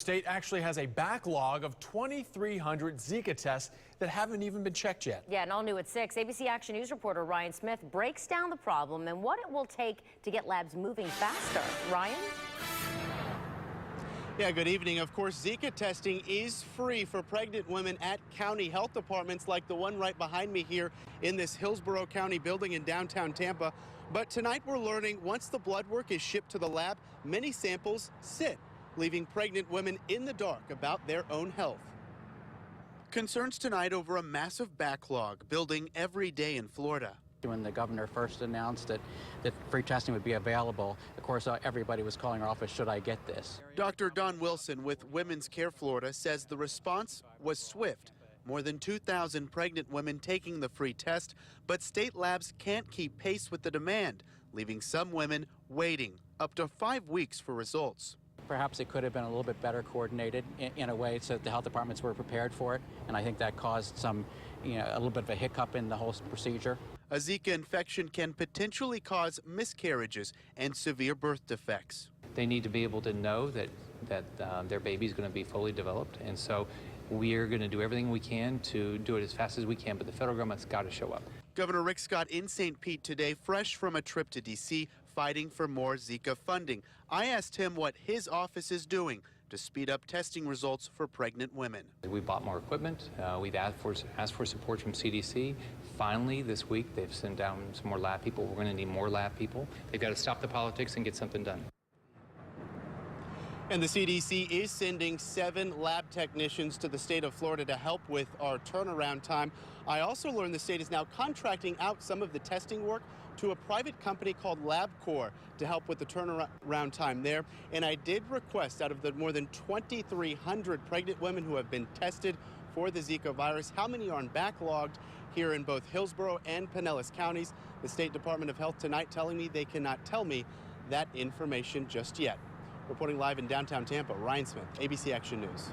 state actually has a backlog of 2,300 Zika tests that haven't even been checked yet. Yeah, and all new at 6, ABC Action News reporter Ryan Smith breaks down the problem and what it will take to get labs moving faster. Ryan? Yeah, good evening. Of course, Zika testing is free for pregnant women at county health departments like the one right behind me here in this Hillsborough County building in downtown Tampa. But tonight we're learning once the blood work is shipped to the lab, many samples sit, leaving pregnant women in the dark about their own health. Concerns tonight over a massive backlog building every day in Florida. When the governor first announced that free testing would be available, of course, everybody was calling our office, should I get this? Dr. Don Wilson with Women's Care Florida says the response was swift. More than 2,000 pregnant women taking the free test, but state labs can't keep pace with the demand, leaving some women waiting up to 5 weeks for results. Perhaps it could have been a little bit better coordinated in a way so that the health departments were prepared for it, and I think that caused some, a little bit of a hiccup in the whole procedure. A Zika infection can potentially cause miscarriages and severe birth defects. They need to be able to know that their baby is going to be fully developed, and so we are going to do everything we can to do it as fast as we can, but the federal government's got to show up. Governor Rick Scott in St. Pete today, fresh from a trip to D.C., fighting for more Zika funding. I asked him what his office is doing to speed up testing results for pregnant women. We bought more equipment. We've asked for support from CDC. Finally, this week, they've sent down some more lab people. We're going to need more lab people. They've got to stop the politics and get something done. And the CDC is sending 7 lab technicians to the state of Florida to help with our turnaround time. I also learned the state is now contracting out some of the testing work to a private company called LabCorp to help with the turnaround time there. And I did request, out of the more than 2,300 pregnant women who have been tested for the Zika virus, how many are backlogged here in both Hillsborough and Pinellas counties. The State Department of Health tonight telling me they cannot tell me that information just yet. Reporting live in downtown Tampa, Ryan Smith, ABC Action News.